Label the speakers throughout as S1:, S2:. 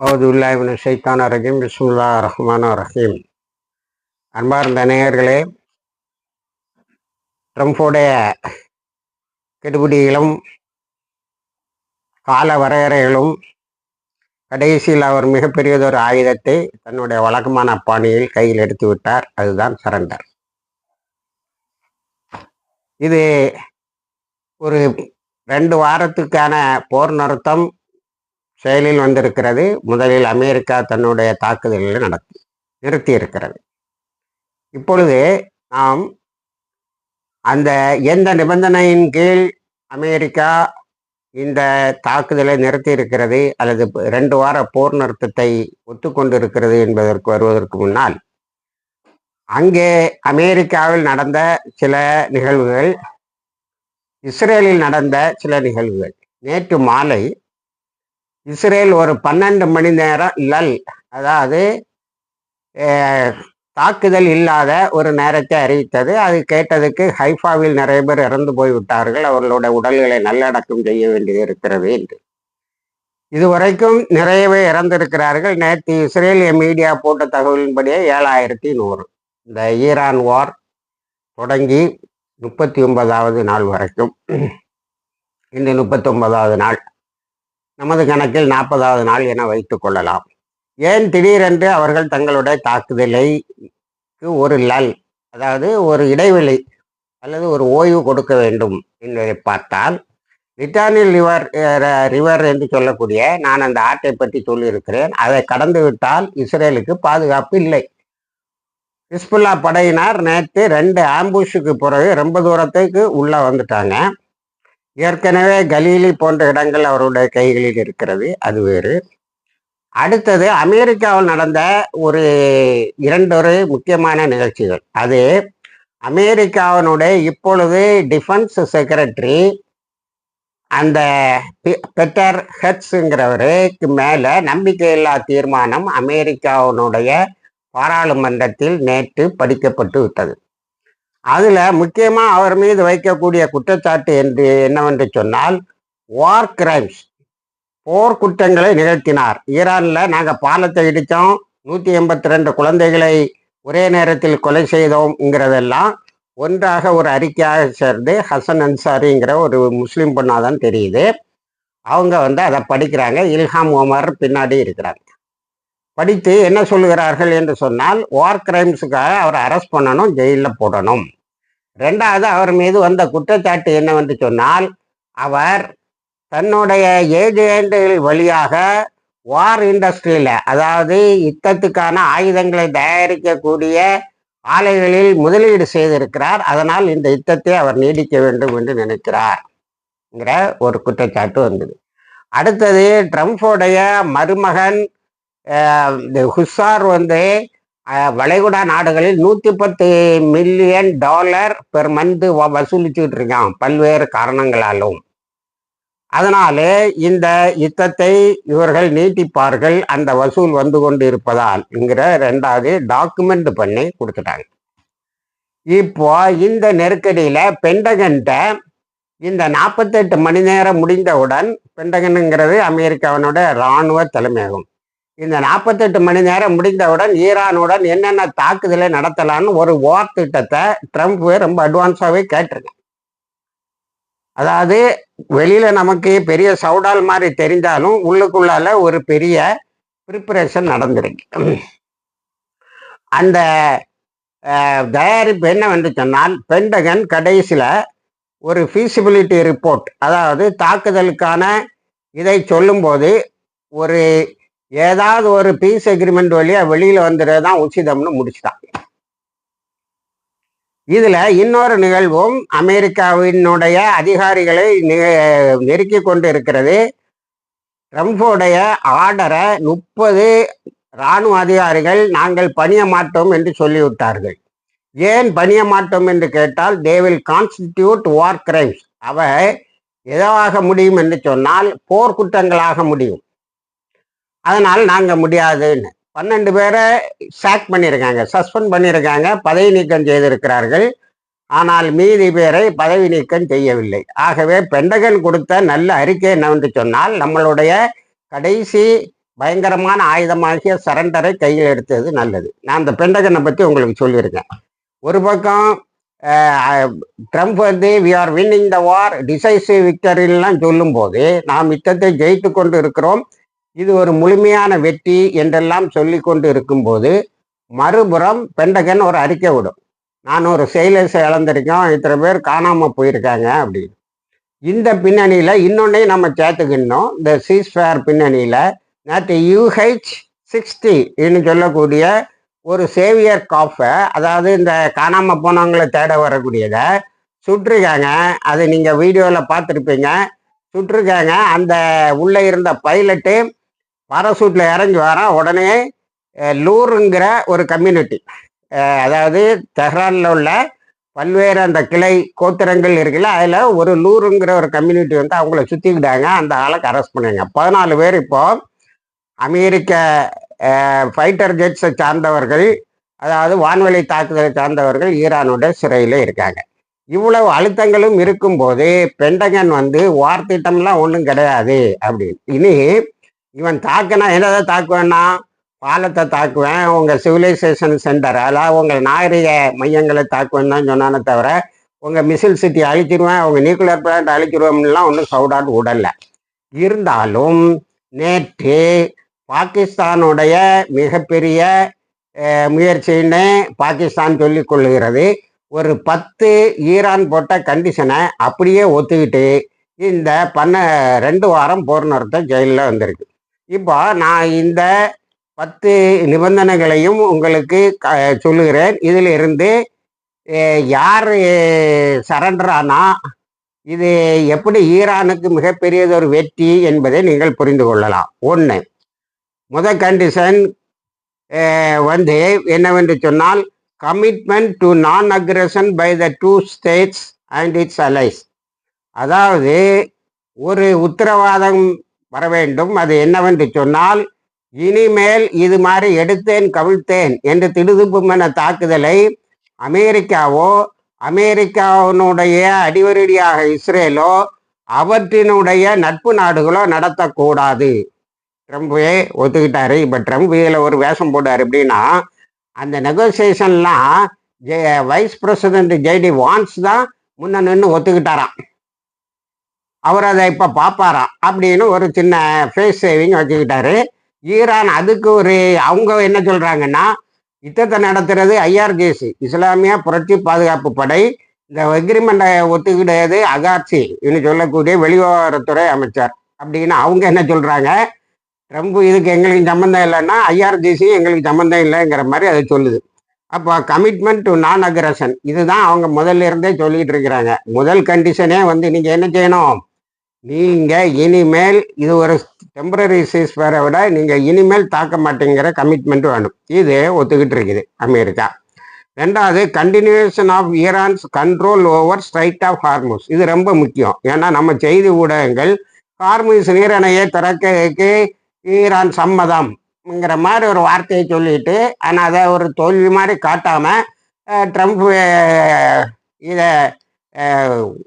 S1: அவுதுல்லாஹி மினஷ் ஷைத்தானிர் ரஜீம். பிஸ்மில்லாஹிர் ரஹ்மானிர் ரஹீம். அன்பார்ந்த நேயர்களே, ட்ரம்புடைய கெடுபிடிகளும் கால வரையறைகளும் கடைசியில் அவர் மிகப்பெரியதொரு ஆயுதத்தை தன்னுடைய வழக்கமான பாணியில் கையில் எடுத்து விட்டார். அதுதான் சரண்டர். இது ஒரு 2 வாரத்துக்கான போர் நிறுத்தம் செயலில் வந்திருக்கிறது. முதலில் அமெரிக்கா தன்னுடைய தாக்குதல்களை நிறுத்தி இருக்கிறது. இப்பொழுது நாம் அந்த எந்த நிபந்தனையின் கீழ் அமெரிக்கா இந்த தாக்குதலை நிறுத்தி இருக்கிறது அல்லது 2 வார போர் நிறுத்தத்தை ஒத்துக்கொண்டிருக்கிறது என்பதற்கு வருவதற்கு முன்னால், அங்கே அமெரிக்காவில் நடந்த சில நிகழ்வுகள், இஸ்ரேலில் நடந்த சில நிகழ்வுகள். நேற்று மாலை இஸ்ரேல் ஒரு 12 மணி நேரம் லல், அதாவது தாக்குதல் இல்லாத ஒரு நேரத்தை அறிவித்தது. அது கேட்டதுக்கு ஹைஃபாவில் நிறைய பேர் இறந்து போய்விட்டார்கள், அவர்களுடைய உடல்களை நல்லடக்கம் செய்ய வேண்டியது இருக்கிறது என்று. இதுவரைக்கும் நிறையவே இறந்திருக்கிறார்கள். நேற்று இஸ்ரேலிய மீடியா போட்ட தகவலின்படியே 7100. இந்த ஈரான் வார் தொடங்கி 39வது நாள் வரைக்கும், இன்று 39வது நாள், நமது கணக்கில் 40வது நாள் என வைத்துக் கொள்ளலாம். ஏன் திடீரென்று அவர்கள் தங்களுடைய தாக்குதலை ஒரு லல், அதாவது ஒரு இடைவெளி அல்லது ஒரு ஓய்வு கொடுக்க வேண்டும் என்பதை பார்த்தால், லிட்டானி ரிவர் என்று சொல்லக்கூடிய, நான் அந்த ஆட்டை பற்றி சொல்லியிருக்கிறேன், அதை கடந்து விட்டால் இஸ்ரேலுக்கு பாதுகாப்பு இல்லை. ஹிஸ்புல்லா படையினர் நேற்று 2 ஆம்புஷுக்கு பிறகு ரொம்ப தூரத்துக்கு உள்ள வந்துட்டாங்க. ஏற்கனவே கலீலி போன்ற இடங்கள் அவருடைய கைகளில் இருக்கிறது, அது வேறு. அடுத்தது அமெரிக்காவில் நடந்த ஒரு 2 முக்கியமான நிகழ்ச்சிகள். அது அமெரிக்காவினுடைய இப்பொழுது டிஃபென்ஸ் செக்ரட்டரி அந்த பெட்டர் ஹெட்ஸுங்கிறவருக்கு மேலே நம்பிக்கையில்லா தீர்மானம் அமெரிக்காவினுடைய பாராளுமன்றத்தில் நேற்று படிக்கப்பட்டு விட்டது. அதில் முக்கியமாக அவர் மீது வைக்கக்கூடிய குற்றச்சாட்டு என்னவென்று சொன்னால், வார் கிரைம்ஸ், போர் குற்றங்களை நிகழ்த்தினார். ஈரானில் நாங்கள் பாலத்தை இடித்தோம், 182 குழந்தைகளை ஒரே நேரத்தில் கொலை செய்தோம்ங்கிறதெல்லாம் ஒன்றாக ஒரு அறிக்கையாக சேர்ந்து ஹசன் அன்சாரிங்கிற ஒரு முஸ்லீம் பொண்ணாக தான் தெரியுது. அவங்க அதை படிக்கிறாங்க. இல்ஹாம் ஒமர் பின்னாடி இருக்கிறாங்க. படித்து என்ன சொல்லுகிறார்கள் என்று சொன்னால், வார் கிரைம்ஸுக்காக அவரை அரெஸ்ட் பண்ணணும், ஜெயிலில் போடணும். 2வது, அவர் மீது வந்த குற்றச்சாட்டு என்னவென்று சொன்னால், அவர் தன்னுடைய ஏஜென்ட்கள் வழியாக வார் இண்டஸ்ட்ரியில், அதாவது யுத்தத்துக்கான ஆயுதங்களை தயாரிக்கக்கூடிய ஆலைகளில் முதலீடு செய்திருக்கிறார். அதனால் இந்த யுத்தத்தை அவர் நீடிக்க வேண்டும் என்று நினைக்கிறார்ங்கிற ஒரு குற்றச்சாட்டு வந்தது. அடுத்தது, ட்ரம்புடைய மருமகன் ஹுசார் வளைகுடா நாடுகளில் $110 மில்லியன் பெர் மந்த் வசூலிச்சுட்டு இருக்கான் பல்வேறு காரணங்களாலும். அதனாலே இந்த யுத்தத்தை இவர்கள் நீட்டிப்பார்கள், அந்த வசூல் வந்து கொண்டு இருப்பதால் 2வது டாக்குமெண்ட் பண்ணி கொடுத்துட்டாங்க. இப்போ இந்த நெருக்கடியில பென்டகன்ட்ட இந்த 48 மணி நேரம் முடிந்தவுடன், பென்டகனுங்கிறது அமெரிக்காவினுடைய இராணுவ தலைமையகம், இந்த 48 மணி நேரம் முடிந்தவுடன் ஈரானுடன் என்னென்ன தாக்குதலை நடத்தலான்னு ஒரு வார் திட்டத்தை ட்ரம்ப் ரொம்ப அட்வான்ஸாகவே கேட்டிருக்கேன். அதாவது வெளியில நமக்கு பெரிய சவுடால் மாதிரி தெரிஞ்சாலும் உள்ளுக்குள்ளால ஒரு பெரிய ப்ரிப்பரேஷன் நடந்திருக்கு. அந்த தயாரிப்பு என்னவென்று சொன்னால், பென்டகன் கடைசியில் ஒரு ஃபீசிபிலிட்டி ரிப்போர்ட், அதாவது தாக்குதலுக்கான இதை சொல்லும்போது ஏதாவது ஒரு பீஸ் எக்ரிமெண்ட் வழியாக வெளியில் வந்துடுறது தான் உச்சிதம்னு முடிச்சுட்டான். இதில் இன்னொரு நிகழ்வும் அமெரிக்காவினுடைய அதிகாரிகளை நெருக்கி கொண்டு இருக்கிறது. ட்ரம்புடைய ஆர்டரை 30 இராணுவ அதிகாரிகள் நாங்கள் பணிய மாட்டோம் என்று சொல்லிவிட்டார்கள். ஏன் பணிய மாட்டோம் என்று கேட்டால், they will constitute war crimes, அவை எதுவாக முடியும் என்று சொன்னால் போர் குற்றங்களாக முடியும், அதனால் நாங்கள் முடியாதுன்னு 12 பேரை சாக் பண்ணியிருக்காங்க, சஸ்பெண்ட் பண்ணியிருக்காங்க, பதவி நீக்கம் செய்திருக்கிறார்கள். ஆனால் மீதி பேரை பதவி நீக்கம் செய்யவில்லை. ஆகவே பென்டகன் கொடுத்த நல்ல அறிக்கை என்னவென்று சொன்னால், நம்மளுடைய கடைசி பயங்கரமான ஆயுதமாகிய சரண்டரை கையில் எடுத்தது நல்லது. நான் அந்த பெண்டகனை பற்றி உங்களுக்கு சொல்லியிருக்கேன். ஒரு பக்கம் ட்ரம்ப் வந்து we are winning the war, decisive விக்டரிலாம் சொல்லும்போது நாம் யுத்தத்தை ஜெயித்து கொண்டு இருக்கிறோம், இது ஒரு முழுமையான வெற்றி என்றெல்லாம் சொல்லி கொண்டு இருக்கும்போது மறுபுறம் பெண்டகன் ஒரு அறிக்கை விடும், நான் ஒரு செயலர்ஸை இழந்திருக்கோம், இத்தனை பேர் காணாமல் போயிருக்காங்க அப்படின்னு. இந்த பின்னணியில் இன்னொன்னையும் நம்ம சேர்த்துக்கணும். இந்த சீஸ்ஃபயர் பின்னணியில் நேற்று UH-60 சொல்லக்கூடிய ஒரு சேவியர் காஃபை, அதாவது இந்த காணாமல் போனவங்களை தேட வரக்கூடியதை சுட்டிருக்காங்க. அது நீங்கள் வீடியோவில் பார்த்துருப்பீங்க. சுட்டிருக்காங்க. அந்த உள்ளே இருந்த பைலட்டு பாராசூட்டில் இறங்கி வரான். உடனே லூருங்கிற ஒரு கம்யூனிட்டி, அதாவது தெஹ்ரானில் உள்ள பல்வேறு அந்த கிளை கோத்திரங்கள் இருக்குல்ல, அதில் ஒரு லூருங்கிற ஒரு கம்யூனிட்டி வந்து அவங்கள சுற்றிக்கிட்டாங்க. அந்த ஆளுக்கு அரெஸ்ட் பண்ணாங்க. 14 பேர் இப்போ அமெரிக்க ஃபைட்டர் ஜெட்ஸை சார்ந்தவர்கள், அதாவது வான்வெளி தாக்குதலை சார்ந்தவர்கள் ஈரானுடைய சிறையில் இருக்காங்க. இவ்வளவு அழுத்தங்களும் இருக்கும்போது பெண்டகன் வந்து வார் திட்டம்லாம் ஒன்றும் கிடையாது அப்படின்னு. இனி இவன் தாக்கினா எதை தாக்குவேன்னா, பாலத்தை தாக்குவேன், உங்கள் சிவிலைசேஷன் சென்டர், அதாவது உங்கள் நாகரிக மையங்களை தாக்குவேன் தான் சொன்னானே தவிர உங்கள் மிசில் சிட்டி அழிச்சிருவேன், உங்கள் நியூக்ளியர் பிளான்ட் அழிச்சிருவோம்லாம் ஒன்றும் சவுடாட் உடல்ல. இருந்தாலும் நேற்று பாகிஸ்தானுடைய மிகப்பெரிய முயற்சின்னு பாகிஸ்தான் சொல்லிக் கொள்ளுகிறது. ஒரு 10 ஈரான் போட்ட கண்டிஷனை அப்படியே ஒத்துக்கிட்டு இந்த 2 வாரம் போர் நிறுத்த ஜெயிலில் வந்திருக்கு. இப்போ நான் இந்த 10 நிபந்தனைகளையும் உங்களுக்கு சொல்லுகிறேன். இதில் இருந்து யார் சரண்டர் ஆனா இது எப்படி ஈரானுக்கு மிகப்பெரியது ஒரு வெற்றி என்பதை நீங்கள் புரிந்து கொள்ளலாம். ஒன்று, முதல் கண்டிஷன் வந்து என்னவென்று சொன்னால், commitment to non aggression by the 2 states and its allies. அதாவது ஒரு உத்தரவாதம் வர வேண்டும். அது என்னவென்று சொன்னால், இனிமேல் இது மாதிரி எடுத்தேன் கவிழ்த்தேன் என்று திடுதுப்புமென தாக்குதலை அமெரிக்காவோ அமெரிக்காவினுடைய அடிவருடியாக இஸ்ரேலோ அவற்றினுடைய நட்பு நாடுகளோ நடத்தக்கூடாது. ட்ரம்ப்பே ஒத்துக்கிட்டாரு. இப்போ ட்ரம்ப் இதில் ஒரு வேஷம் போட்டார். எப்படின்னா, அந்த நெகோசியேஷன்லாம் வைஸ் பிரசிடென்ட் JD வான்ஸ் தான் முன்ன நின்று ஒத்துக்கிட்டாராம். அவர் அதை இப்போ பார்ப்பாராம் அப்படின்னு ஒரு சின்ன ஃபேஸ் சேவிங் வச்சுக்கிட்டாரு. ஈரான் அதுக்கு அவங்க என்ன சொல்கிறாங்கன்னா, யுத்தத்தை நடத்துறது IRGC, இஸ்லாமிய புரட்சி பாதுகாப்பு படை. இந்த எக்ரிமெண்ட்டை ஒத்துக்கிட்டது அகாட்சி சொல்லக்கூடிய வெளிவிவகாரத்துறை அமைச்சர் அப்படின்னு அவங்க என்ன சொல்கிறாங்க, ட்ரம்ப் இதுக்கு எங்களுக்கு சம்மந்தம் இல்லைன்னா IRGC எங்களுக்கு சம்மந்தம் இல்லைங்கிற மாதிரி அதை சொல்லுது. அப்போ கமிட்மெண்ட் டு நான் அக்ரஷன் இதுதான் அவங்க முதல்ல இருந்தே சொல்லிட்டு இருக்கிறாங்க. முதல் கண்டிஷனே வந்து நீங்கள் என்ன செய்யணும், நீங்கள் இனிமேல் இது ஒரு டெம்பரரி சீஸ்ஃபயரை விட நீங்கள் இனிமேல் தாக்க மாட்டேங்கிற கமிட்மெண்ட் வேணும். இது ஒத்துக்கிட்டு இருக்குது அமெரிக்கா. ரெண்டாவது, continuation of Iran's control over strait of Hormuz. இது ரொம்ப முக்கியம். ஏன்னா நம்ம செய்தி ஊடகங்கள் ஹார்முஸ் நீரணையை திறக்கிறதுக்கு ஈரான் சம்மதம்ங்கிற மாதிரி ஒரு வார்த்தையை சொல்லிட்டு, ஆனால் அதை ஒரு தோல்வி மாதிரி காட்டாமல் ட்ரம்ப் இதை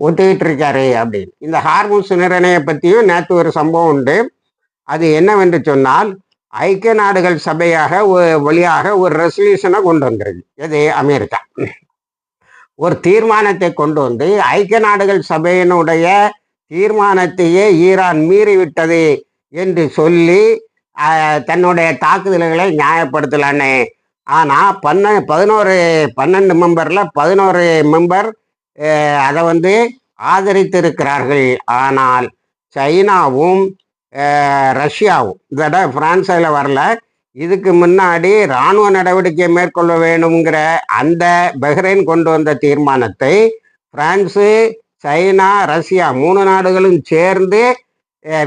S1: ஒத்துக்கிட்டு இருக்காரு அப்படின்னு. இந்த ஹார்முஸ் நீரணையை பற்றியும் நேற்று ஒரு சம்பவம் உண்டு. அது என்னவென்று சொன்னால், ஐக்கிய நாடுகள் சபையாக வழியாக ஒரு ரெசல்யூஷனை கொண்டு வந்திருக்கு. இது அமெரிக்கா ஒரு தீர்மானத்தை கொண்டு வந்து ஐக்கிய நாடுகள் சபையினுடைய தீர்மானத்தையே ஈரான் மீறிவிட்டது என்று சொல்லி தன்னுடைய தாக்குதல்களை நியாயப்படுத்தலான்னு. ஆனால் 12 மெம்பரில் 11 மெம்பர் அதை வந்து ஆதரித்திருக்கிறார்கள். ஆனால் சைனாவும் ரஷ்யாவும், இதோட பிரான்ஸ் அதில் வரல, இதுக்கு முன்னாடி இராணுவ நடவடிக்கை மேற்கொள்ள வேணுங்கிற அந்த பஹ்ரைன் கொண்டு வந்த தீர்மானத்தை பிரான்ஸு, சைனா, ரஷ்யா 3 நாடுகளும் சேர்ந்து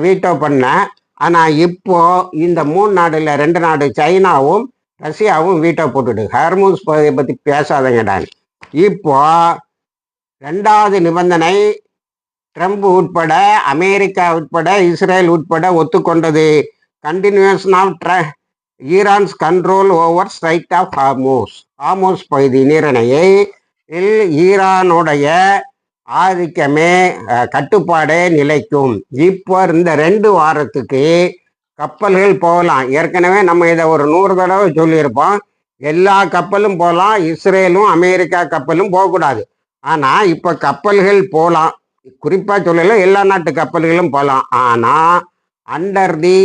S1: வீட்டோ பண்ண. ஆனால் இப்போ இந்த 3 நாடுல 2 நாடு சைனாவும் ரஷ்யாவும் வீட்டோ போட்டுட்டு ஹார்முஸ் பற்றி பேசாதங்கடான். இப்போ 2வது நிபந்தனை ட்ரம்ப் உட்பட அமெரிக்கா உட்பட இஸ்ரேல் உட்பட ஒத்துக்கொண்டது. Continuation of Iran's control over strait of Hormuz பகுதி நீரிணையை ஈரானுடைய ஆதிக்கமே கட்டுப்பாடே நிலைக்கும். இப்போ இந்த 2 வாரத்துக்கு கப்பல்கள் போகலாம். ஏற்கனவே நம்ம இதை ஒரு 100 தடவை சொல்லியிருப்போம். எல்லா கப்பலும் போகலாம், இஸ்ரேலும் அமெரிக்கா கப்பலும் போகக்கூடாது. ஆனா இப்ப கப்பல்கள் போகலாம், குறிப்பா சொல்லல, எல்லா நாட்டு கப்பல்களும் போகலாம். ஆனா under the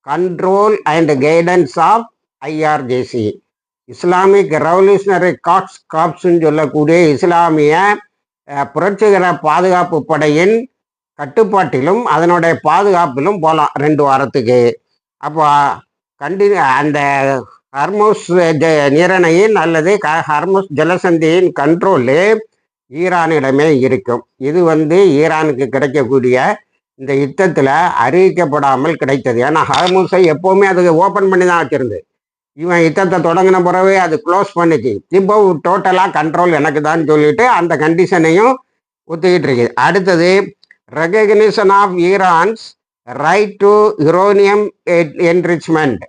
S1: control and guidance of IRGC, Islamic revolutionary காப்ஸ்ன்னு சொல்லக்கூடிய இஸ்லாமிய புரட்சிகர பாதுகாப்பு படையின் கட்டுப்பாட்டிலும் அதனுடைய பாதுகாப்பிலும் போகலாம் 2 வாரத்துக்கு. அப்போ அந்த ஹர்முஸ் நீரணையின் அல்லது ஹர்முஸ் ஜலசந்தியின் கண்ட்ரோலு ஈரானிடமே இருக்கும். இது ஈரானுக்கு கிடைக்கக்கூடிய இந்த யுத்தத்தில் அறிவிக்கப்படாமல் கிடைத்தது. ஏன்னா ஹர்முஸை எப்போவுமே அதுக்கு ஓப்பன் பண்ணி தான் வச்சிருந்து, இவன் யுத்தத்தை தொடங்கின பிறகு அது க்ளோஸ் பண்ணிச்சு. இப்போ டோட்டலாக கண்ட்ரோல் எனக்கு தான் சொல்லிட்டு அந்த கண்டிஷனையும் ஒத்துக்கிட்டு இருக்கு. அடுத்தது recognition of Iran's right to uranium enrichment.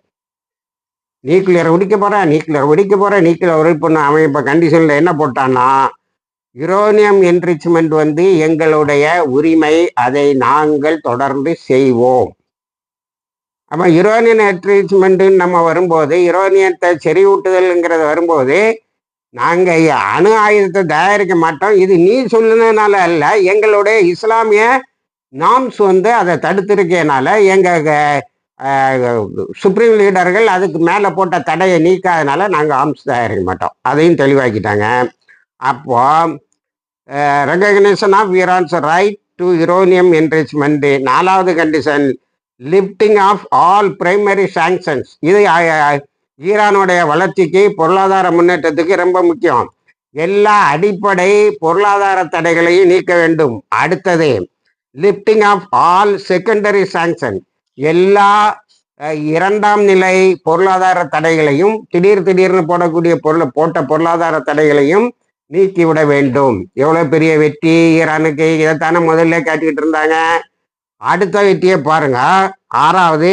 S1: Nuclear வெடிக்க போகிற அவன் இப்போ கண்டிஷனில் என்ன போட்டான்னா, யுரேனியம் என்ரிச்மெண்ட் எங்களுடைய உரிமை, அதை நாங்கள் தொடர்ந்து செய்வோம். அப்போ யுரேனியம் என்ரிச்மெண்ட்டுன்னு நம்ம வரும்போது, யுரேனியத்தை செறிவூட்டுதல்ங்கிறது வரும்போது, நாங்கள் அணு ஆயுதத்தை தயாரிக்க மாட்டோம், இது நீ சொல்லுனதுனால அல்ல, எங்களுடைய இஸ்லாமிய நாம்ஸ் அதை தடுத்திருக்கனால எங்கள் சுப்ரீம் லீடர்கள் அதுக்கு மேலே போட்ட தடையை நீக்காதனால நாங்கள் ஆர்ம்ஸ் தயாரிக்க மாட்டோம், அதையும் தெளிவாக்கிட்டாங்க. அப்போ recognition of Iran's right to uranium enrichment. 4வது condition lifting of all primary sanctions. இது ஈரானுடைய வளர்ச்சிக்கு, பொருளாதார முன்னேற்றத்துக்கு ரொம்ப முக்கியம். எல்லா அடிப்படை பொருளாதார தடைகளையும் நீக்க வேண்டும். அடுத்தது lifting of all secondary sanction, எல்லா 2ஆம் நிலை பொருளாதார தடைகளையும், திடீர்னு போடக்கூடிய போட்ட பொருளாதார தடைகளையும் நீக்கிவிட வேண்டும். எவ்வளவு பெரிய வெற்றி ஈரானுக்கு! இதைத்தானே முதல்ல காட்டிக்கிட்டு இருந்தாங்க. அடுத்த வெற்றியை பாருங்க. 6வது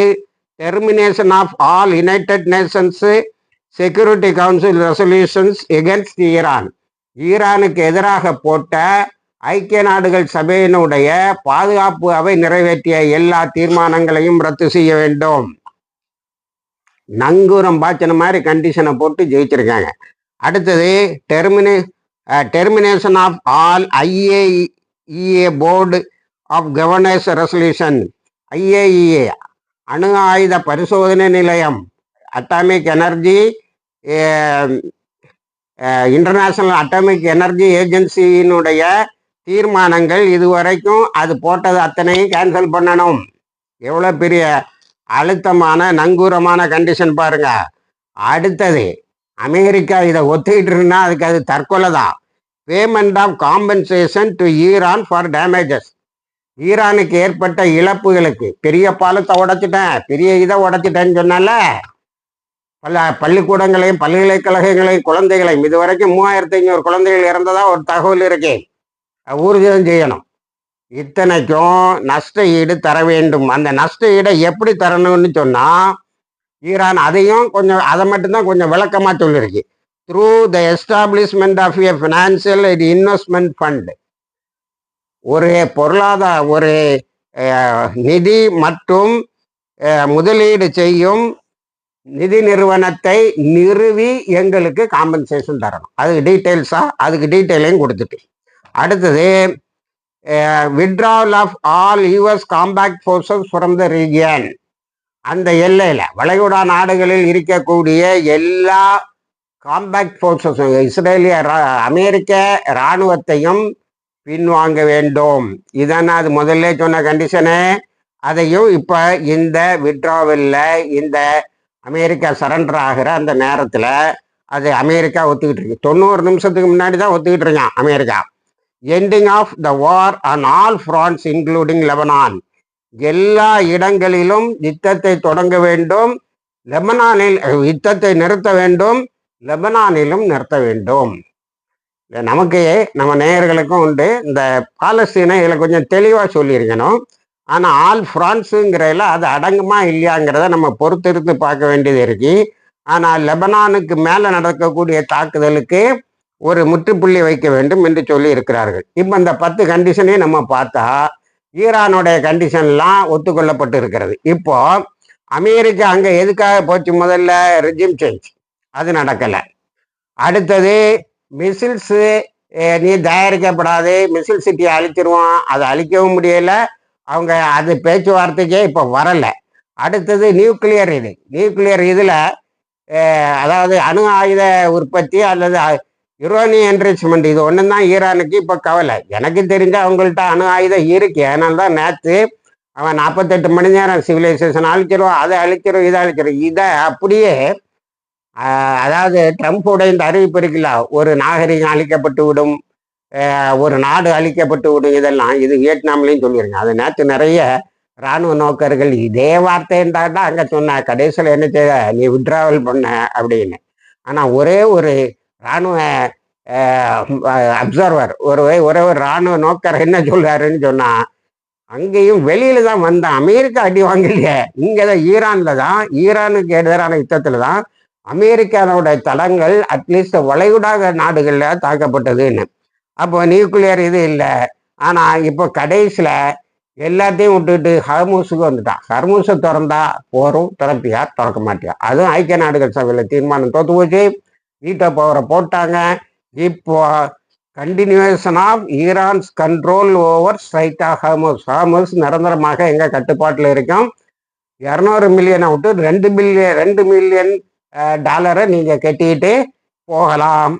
S1: termination of all United Nations security council resolutions against Iran. ஈரானுக்கு எதிராக போட்ட ஐக்கிய நாடுகள் சபையினுடைய பாதுகாப்பு அவை நிறைவேற்றிய எல்லா தீர்மானங்களையும் ரத்து செய்ய வேண்டும். நங்கூரம் பாய்ச்சின மாதிரி கண்டிஷனை போட்டு ஜெயிச்சிருக்காங்க. அடுத்தது termination of all IAEA board of governance resolution. IAEA அணு ஆயுத பரிசோதனை நிலையம், atomic energy international atomic energy ஏஜென்சியினுடைய தீர்மானங்கள் இதுவரைக்கும் அது போட்டது அத்தனையும் கேன்சல் பண்ணணும். எவ்வளோ பெரிய அழுத்தமான நங்கூரமான கண்டிஷன் பாருங்க. அடுத்தது அமெரிக்கா இதை ஒத்துக்கிட்டு இருந்தா அதுக்கு அது தற்கொலை தான். Payment of compensation to Iran for damages. ஈரானுக்கு ஏற்பட்ட இழப்புகளுக்கு, பெரிய பாலத்தை உடைச்சிட்டேன், பெரிய இதை உடைச்சிட்டேன்னு சொன்னால பல பள்ளிக்கூடங்களையும் பல்கலைக்கழகங்களையும் குழந்தைகளையும், இதுவரைக்கும் 3500 குழந்தைகள் இறந்ததா ஒரு தகவல் இருக்கு, ஊர்ஜிதம் செய்யணும். இத்தனைக்கும் நஷ்ட ஈடு தர வேண்டும். அந்த நஷ்ட ஈடை எப்படி தரணும்னு சொன்னா ஈரான் அதையும் கொஞ்சம், அதை மட்டும்தான் கொஞ்சம் விளக்கமா சொல்லியிருக்கு. Through the establishment of a financial investment fund. ஒரு பொருளாதார, ஒரு நிதி மற்றும் முதலீடு செய்யும் நிதி நிறுவனத்தை நிறுவி எங்களுக்கு காம்பன்சேஷன் தரணும். அதுக்கு டீட்டெயிலையும் கொடுத்துட்டு, அடுத்தது withdrawal of all US combat forces from the region. அந்த எல்லையில் வளைகுடா நாடுகளில் இருக்கக்கூடிய எல்லா காம்பேக்ட் ஃபோர்ஸஸ், இஸ்ரேலிய அமெரிக்க இராணுவத்தையும் பின்வாங்க வேண்டும். இதான அது முதல்ல சொன்ன கண்டிஷனு. அதையும் இப்போ இந்த விட்ராவலில் இந்த அமெரிக்கா சரண்டர் ஆகிற அந்த நேரத்தில் அது அமெரிக்கா ஒத்துக்கிட்டு இருக்கு. 90 நிமிஷத்துக்கு முன்னாடி தான் ஒத்துக்கிட்டு இருக்கான் America. Ending of the war on all fronts including Lebanon. எல்லா இடங்களிலும் யுத்தத்தை தொடங்க வேண்டும், லெபனானில் யுத்தத்தை நிறுத்த வேண்டும், லெபனானிலும் நிறுத்த வேண்டும். நமக்கு நம்ம நேயர்களுக்கும் உண்டு, இந்த பாலஸ்தீனை இதில் கொஞ்சம் தெளிவாக சொல்லியிருக்கணும். ஆனால் ஆல் ஃப்ரான்ஸுங்கிறதுல அது அடங்குமா இல்லையாங்கிறத நம்ம பொறுத்திருந்து பார்க்க வேண்டியது இருக்கு. ஆனால் லெபனானுக்கு மேலே நடக்கக்கூடிய தாக்குதலுக்கு ஒரு முற்றுப்புள்ளி வைக்க வேண்டும் என்று சொல்லி இருக்கிறார்கள். இப்போ இந்த 10 கண்டிஷனையும் நம்ம பார்த்தா ஈரானுடைய கண்டிஷன்லாம் ஒத்துக்கொள்ளப்பட்டு இருக்கிறது. இப்போ அமெரிக்கா அங்கே எதுக்காக போச்சு? முதல்ல ரெஜிம் சேஞ்ச், அது நடக்கலை. அடுத்தது மிசில்ஸு நீ தயாரிக்கப்படாது, மிசில் சிட்டியை அழிச்சிருவான், அதை அழிக்கவும் முடியல. அவங்க அது பேச்சுவார்த்தைக்கே இப்போ வரலை. அடுத்தது நியூக்ளியர் இதில் அதாவது அணு ஆயுத உற்பத்தி அல்லது யுரேனியம் என்ரிச்மெண்ட், இது ஒன்று தான் ஈரானுக்கு இப்போ கவலை. எனக்கு தெரிஞ்ச அவங்கள்ட்ட அணு ஆயுதம் இருக்கு. அதனால தான் நேற்று அவன் 48 மணி நேரம் சிவிலைசேஷன் அழிச்சிருவான், அதை அழிச்சிரும், இதை அழிச்சிரும். இதை அப்படியே அதாவது ட்ரம்ப்போட இந்த அறிவிப்பு இருக்குல்ல, ஒரு நாகரிகம் அழிக்கப்பட்டு விடும், ஒரு நாடு அழிக்கப்பட்டு விடும், இதெல்லாம் இது வியட்நாம்லையும் சொல்லியிருங்க. அது நேற்று நிறைய இராணுவ நோக்கர்கள் இதே வார்த்தைன்றா தான் அங்கே சொன்ன. கடைசியில் என்ன செய்ய, நீ விட்ராவல் பண்ண அப்படின்னு. ஆனால் ஒரே ஒரு இராணுவ அப்சர்வர், ஒரே ஒரு இராணுவ நோக்கர் என்ன சொல்றாருன்னு சொன்னா, அங்கேயும் வெளியில தான் வந்தான், அமெரிக்கா அடி வாங்கலையே, இங்கே தான் ஈரானுக்கு எதிரான யுத்தத்தில் தான் அமெரிக்காவோட தளங்கள் அட்லீஸ்ட் வளைகுடா நாடுகளில் தாக்கப்பட்டதுன்னு. அப்போ நியூக்ளியர் இது இல்லை. ஆனால் இப்போ கடைசியில் எல்லாத்தையும் விட்டுட்டு ஹர்மூஸுக்கு வந்துட்டான். ஹர்மூஸை திறந்தா போரும், திறப்பியா திறக்க மாட்டியா, அதுவும் ஐக்கிய நாடுகள் சபையில் தீர்மானம் தோத்து போச்சு, வீட்டோ பவரை போட்டாங்க. இப்போ continuation of Iran's control over strait of Hormuz நிரந்தரமாக எங்கள் கட்டுப்பாட்டில் இருக்கும். 200 மில்லியனை விட்டு 2 மில்லியன் டாலரை நீங்கள் கட்டிட்டு போகலாம்.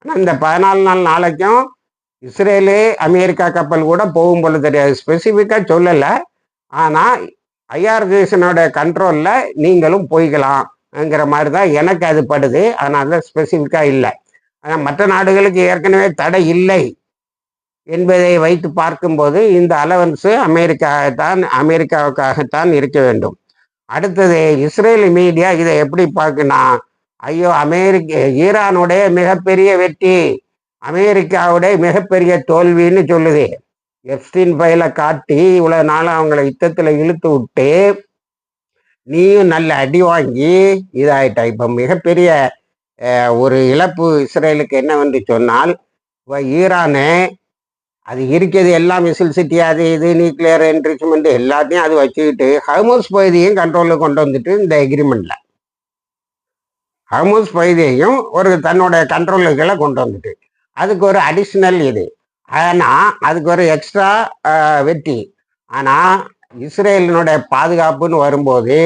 S1: இந்த 14 நாளைக்கும் இஸ்ரேலு அமெரிக்கா கப்பல் கூட போகும் போல தெரியாது, ஸ்பெசிஃபிக்காக சொல்லலை. ஆனால் ஐஆர்ஜிஎஸனோட கண்ட்ரோலில் நீங்களும் போய்க்கலாம்ங்கிற மாதிரி தான் எனக்கு அது படுது. அதனால ஸ்பெசிஃபிக்காக இல்லை. ஆனால் மற்ற நாடுகளுக்கு ஏற்கனவே தடை இல்லை என்பதை வைத்து பார்க்கும்போது இந்த அலவன்ஸு அமெரிக்காவுக்காகத்தான் இருக்க வேண்டும். அடுத்தது இஸ்ரேல் மீடியா இதை எப்படி பார்க்குன்னா, ஐயோ ஈரானுடைய மிகப்பெரிய வெற்றி, அமெரிக்காவுடைய மிகப்பெரிய தோல்வின்னு சொல்லுது. எப்ஸ்டீன் ஃபைலை காட்டி இவ்வளோ நாள் அவங்கள யுத்தத்தில் இழுத்து விட்டு நீயும் நல்ல அடி வாங்கி இதாயிட்ட. இப்போ மிகப்பெரிய ஒரு இழப்பு இஸ்ரேலுக்கு என்னவென்று சொன்னால், இப்போ ஈரானு அது இருக்கிறது எல்லாம் மிசில் சிட்டி, அது இது நியூக்ளியர் என்ரிச்மெண்ட் எல்லாத்தையும் அது வச்சுக்கிட்டு ஹர்மூஸ் பகுதியையும் கண்ட்ரோலில் கொண்டு வந்துட்டு இந்த எக்ரிமெண்ட்ல ஹர்மூஸ் பகுதியையும் ஒரு தன்னோட கண்ட்ரோலுக்குள்ள கொண்டு வந்துட்டு அதுக்கு ஒரு அடிஷ்னல் இது. ஆனால் அதுக்கு ஒரு எக்ஸ்ட்ரா வெற்றி. ஆனால் இஸ்ரேலினுடைய பாதுகாப்புன்னு வரும்போது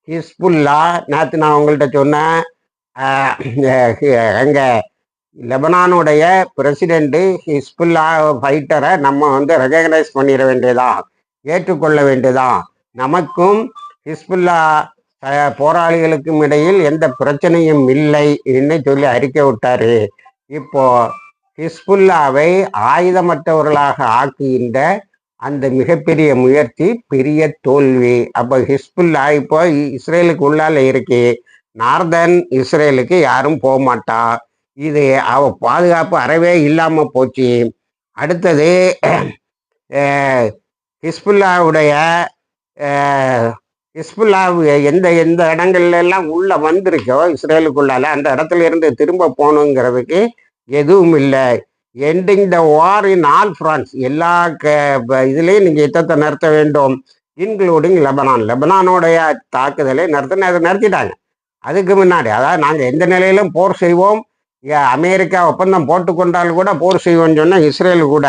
S1: ஹிஸ்புல்லா, நேற்று நான் உங்கள்கிட்ட சொன்னேன், அங்கே லெபனானுடைய பிரசிடெண்ட்டு ஹிஸ்புல்லா ஃபைட்டரை நம்ம ரெகக்னைஸ் பண்ணிட வேண்டியதான், ஏற்றுக்கொள்ள வேண்டியதான். நமக்கும் ஹிஸ்புல்லா போராளிகளுக்கும் இடையில் எந்த பிரச்சனையும் இல்லை என்று சொல்லி அறிக்கை விட்டாரு. இப்போ ஹிஸ்புல்லாவை ஆயுதமற்றவர்களாக ஆக்குகின்ற அந்த மிகப்பெரிய முயற்சி பெரிய தோல்வி. அப்போ ஹிஸ்புல்லா இப்போ இஸ்ரேலுக்கு உள்ளால இருக்கு, நார்தர்ன் இஸ்ரேலுக்கு யாரும் போக மாட்டா. இது பாதுகாப்பு அறவே இல்லாமல் போச்சு. அடுத்தது ஹிஸ்புல்லாவுடைய எந்த எந்த இடங்கள்ல எல்லாம் உள்ள வந்திருக்கோ இஸ்ரேலுக்குள்ளால, அந்த இடத்துல இருந்து திரும்ப போகணுங்கிறதுக்கு எதுவும் இல்லை. Ending the war in all France, எல்லா இதுலேயும் நீங்கள் யுத்தத்தை நிறுத்த வேண்டும், இன்க்ளூடிங் லெபனானோடைய தாக்குதலை நிறுத்திட்டாங்க. அதுக்கு முன்னாடி அதாவது நாங்கள் எந்த நிலையிலும் போர் செய்வோம், அமெரிக்கா ஒப்பந்தம் போட்டுக்கொண்டால் கூட போர் செய்வோம்னு சொன்னால் இஸ்ரேல் கூட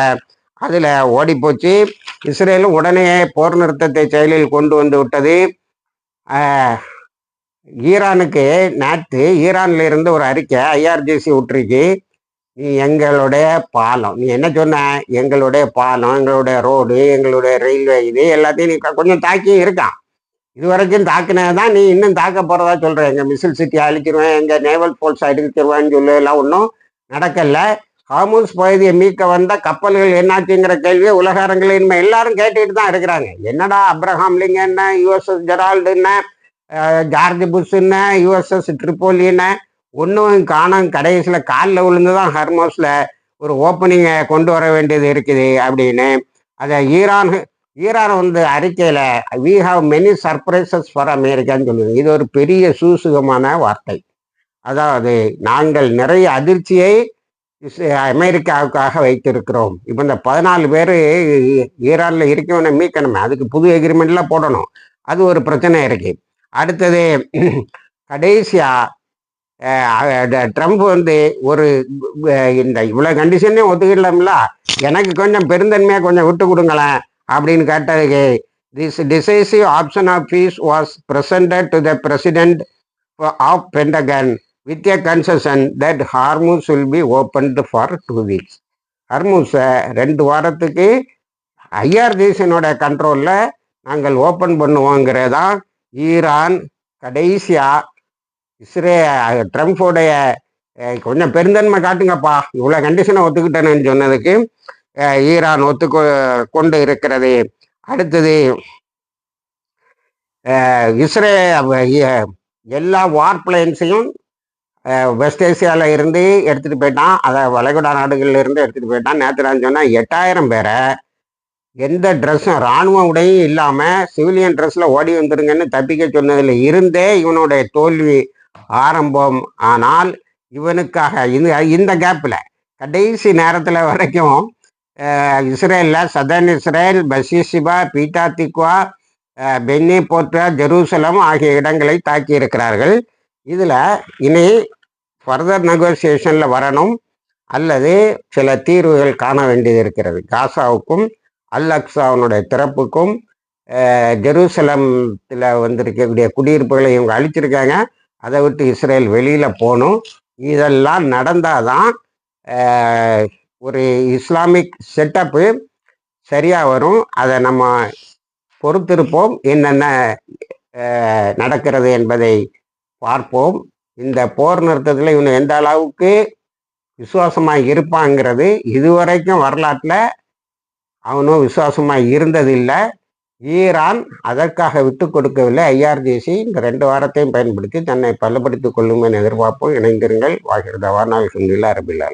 S1: அதில் ஓடிப்போச்சு. இஸ்ரேலும் உடனே போர் நிறுத்தத்தை செயலில் கொண்டு வந்து விட்டது. ஈரானுக்கு நேற்று ஈரான்ல இருந்து ஒரு அறிக்கை ஐஆர்ஜிசி விட்டுருக்கு, நீ எங்களுடைய பாலம், நீ என்ன சொன்ன, எங்களுடைய பாலம், எங்களுடைய ரோடு, எங்களுடைய ரயில்வே, இது எல்லாத்தையும் நீ கொஞ்சம் தாக்கி இருக்கான். இது வரைக்கும் தாக்குனதான் நீ இன்னும் தாக்க போறதா சொல்ற, எங்க மிசில் சிட்டி அழிச்சிருவேன், எங்க நேவல் போர்ஸ் அடிச்சிருவேன்னு சொல்லு, எல்லாம் ஒன்றும் நடக்கல. ஹார்மூஸ் பகுதியை மீட்க வந்த கப்பல்கள் என்னாச்சுங்கிற கேள்வியை உலக அரங்கில் இனிமே எல்லாரும் கேட்டுட்டு தான் இருக்கிறாங்க. என்னடா அப்ரஹாம் லிங்கன் என்ன, யுஎஸ்எஸ் ஜெரால்டு என்ன, ஜார்ஜ் புஷ் என்ன, யுஎஸ்எஸ் ட்ரிப்போலி என்ன, ஒன்றும் காணும். கடைசியில் காலில் விழுந்து தான் ஹார்மூஸில் ஒரு ஓப்பனிங்கை கொண்டு வர வேண்டியது இருக்குது அப்படின்னு. அதை ஈரான் அறிக்கையில் we have many surprises for அமெரிக்கான்னு சொல்லுது. இது ஒரு பெரிய சூசுகமான வார்த்தை. அதாவது நாங்கள் நிறைய அதிர்ச்சியை அமெரிக்காவுக்காக வைத்திருக்கிறோம். இப்போ இந்த 14 பேர் ஈரானில் இருக்கவனை மீட்கணுமே, அதுக்கு புது எக்ரிமெண்ட்லாம் போடணும். அது ஒரு பிரச்சனை இருக்கு. அடுத்தது கடைசியா ட்ரம்ப் வந்து ஒரு இந்த இவ்வளோ கண்டிஷனே ஒத்துக்கிடலாம்ல, எனக்கு கொஞ்சம் பெருந்தன்மையாக கொஞ்சம் விட்டு கொடுங்களேன் அப்படின்னு கேட்டதுக்கு, this decisive option of peace was presented to the president of Pentagon with a concession that Hormuz will be opened for 2 weeks. ஹார்மூஸை 2 வாரத்துக்கு ஐஆர்ஜிசியினோட கண்ட்ரோலில் நாங்கள் ஓப்பன் பண்ணுவோங்கிறதான் ஈரான் கடைசியாக ட்ரம்ப்போடைய கொஞ்சம் பெருந்தன்மை காட்டுங்கப்பா, இவ்வளோ கண்டிஷனை ஒத்துக்கிட்டேன்னு சொன்னதுக்கு ஈரான் கொண்டு இருக்கிறது. அடுத்தது எல்லா வார் பிளேன்ஸையும் வெஸ்ட் ஏசியாவில் இருந்து எடுத்துகிட்டு போயிட்டான், அதை வளைகுடா நாடுகளில் இருந்து எடுத்துகிட்டு போயிட்டான். நேற்று நான் சொன்னால் 8000 பேரை எந்த ட்ரெஸ்ஸும் இராணுவ உடையும் இல்லாமல் சிவிலியன் ட்ரெஸ்ஸில் ஓடி வந்துருங்கன்னு தப்பிக்க சொன்னதில் இருந்தே இவனுடைய தோல்வி ஆரம்பம். ஆனால் இவனுக்காக இந்த கேப்பில் கடைசி நேரத்தில் வரைக்கும் இஸ்ரேலில் சதர்ன் இஸ்ரேல், பஷிஷிபா, பீட்டா திக்வா, பென்னி போர்ட்டா, ஜெருசலம் ஆகிய இடங்களை தாக்கி இருக்கிறார்கள். இதில் இனி ஃபர்தர் நெகோசியேஷனில் வரணும் அல்லது சில தீர்வுகள் காண வேண்டியது இருக்கிறது. காசாவுக்கும் அல் அக்ஸாவுடைய திறப்புக்கும் ஜெருசலத்தில் வந்திருக்கக்கூடிய குடியிருப்புகளை இவங்க அழிச்சிருக்காங்க. அதை விட்டு இஸ்ரேல் வெளியில் போகணும். இதெல்லாம் நடந்தால் தான் ஒரு இஸ்லாமிக் செட்டப்பு சரியாக வரும். அதை நம்ம பொறுத்திருப்போம், என்னென்ன நடக்கிறது என்பதை பார்ப்போம். இந்த போர் நிறுத்தத்தில் இவனு எந்த அளவுக்கு விசுவாசமாக இருப்பாங்கிறது இதுவரைக்கும் வரலாற்றில் அவனும் விசுவாசமாக இருந்ததில்லை. ஈரான் அதற்காக விட்டு கொடுக்கவில்லை. ஐஆர்ஜிசி இந்த 2 வாரத்தையும் பயன்படுத்தி தன்னை பலப்படுத்திக் கொள்ளும் என எதிர்பார்ப்போம். இணைந்திருங்கள். வாகிருதவானால் அரபில்